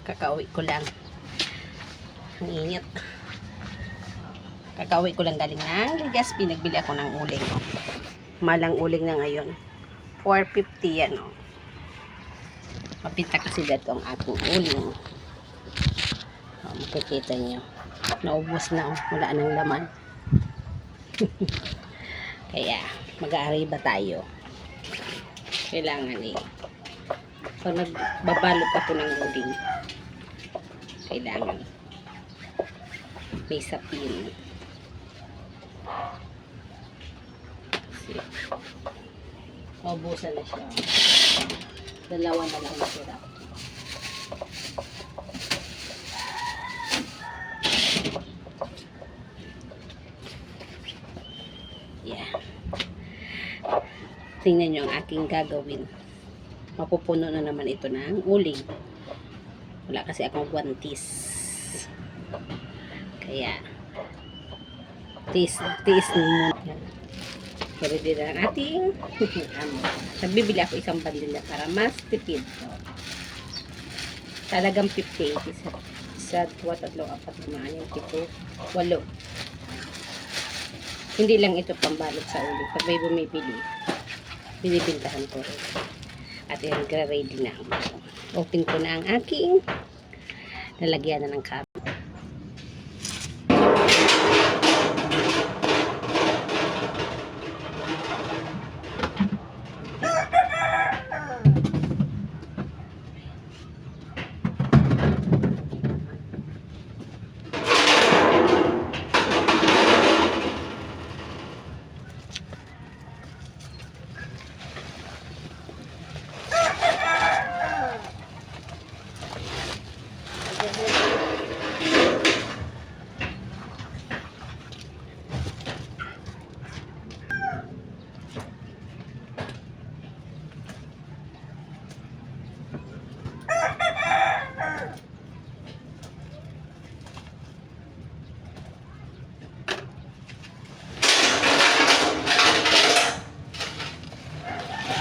Kakauwi ko lang. Ang init. Kakauwi ko lang galing ng Legazpi. Nagbili ako ng uling. Malang uling na ngayon. 450 yan. Oh. Mapinta kasi dito ang aking uling. Oh, makikita nyo. Naubos na. Oh. Wala nang laman. Kaya, mag-aariba tayo. Kailangan eh. Pag nagbabalot ako ng uling, kailangan may sapin. Kasi, maubusan na siya. Dalawa na lang natira. Yeah. Tingnan nyo ang aking gagawin. Mapupuno na naman ito ng uling. Wala kasi akong guantis. Kaya, tiis na muna. Ready na ang ating nagbibili ako isang bandila para mas tipid. Talagang 50. Isa, 2, 3, 4, 5, 6, 7, 8. Hindi lang ito pambalot sa uling. Pag may bumibili, binibintahan ko rin. At nagre-ready na ako. Open ko na ang aking lalagyan na ng cup.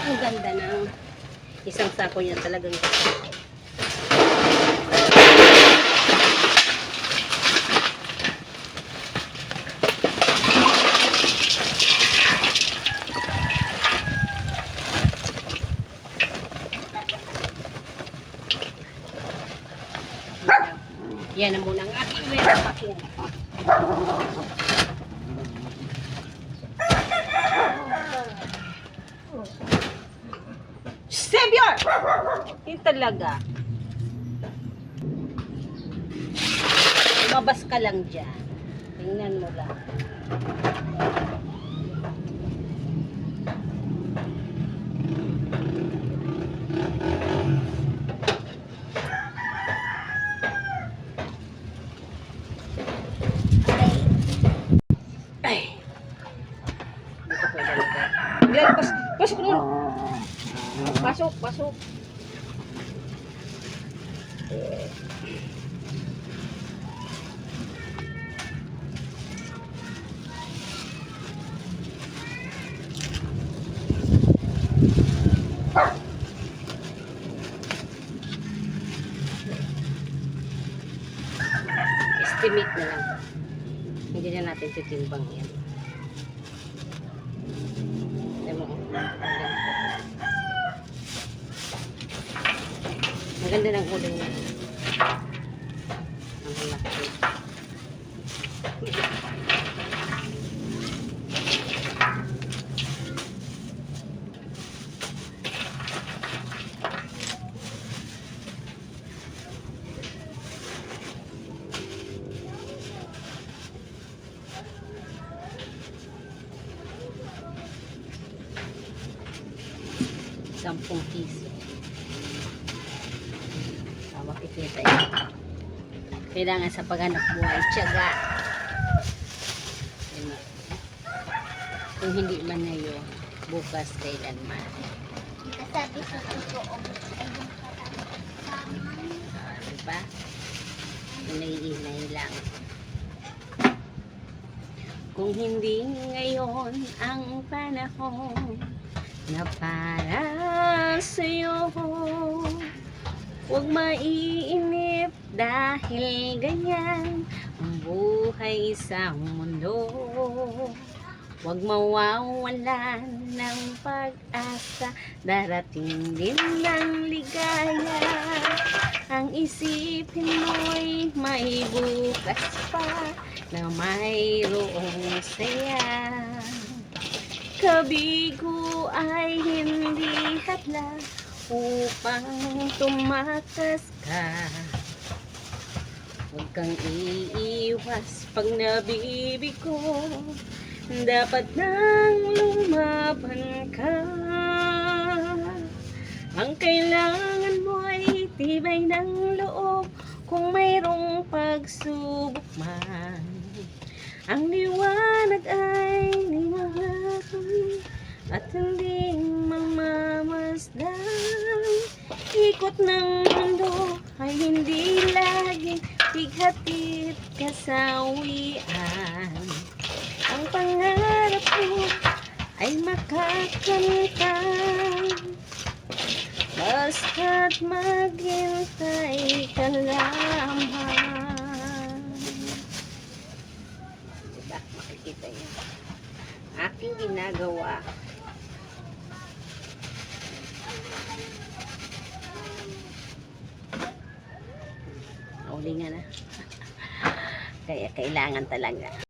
Ang ganda ng isang sako niya talagang yan na muna ang aking wet packing. Savior! Hindi talaga. Lumabas ka lang dyan. Tingnan mo lang. Ay. Dito ko ilalagay. Pasok mo. Pasok, pasok. Estimate na lang. Hindi na natin titimbang yan. Ang ganda ng uling na. Ang laki. ₱10. Makikita yun. Kailangan sa paghanap buhay, tiyaga. Kung hindi man ngayon, bukas kailanman. Kasabi sa totoo. Diba? Inay-inay lang. Kung hindi ngayon ang panahon na para sa'yo, huwag maiinip Dahil ganyan ang buhay sa mundo, huwag mawawalan ng pag-asa, darating din ng ligaya. Ang isipin mo'y may bukas pa na mayroong saya. Kabigo ay hindi hadla upang tumakas ka. Huwag kang iiwas pag nabibigo, dapat nang lumaban ka. Ang kailangan mo ay tibay ng loob kung mayroong pagsubok man. Ang liwanag ay di mahahawi at hindi mamamasdan. Ikot ng mundo ay hindi laging tighatid kasawian. Ang pangarap mo ay makakamtan, basta't maghintay ka lamang. Diba? Makikita yun. Aking ginagawa. Uli nga na. Kaya kailangan talaga.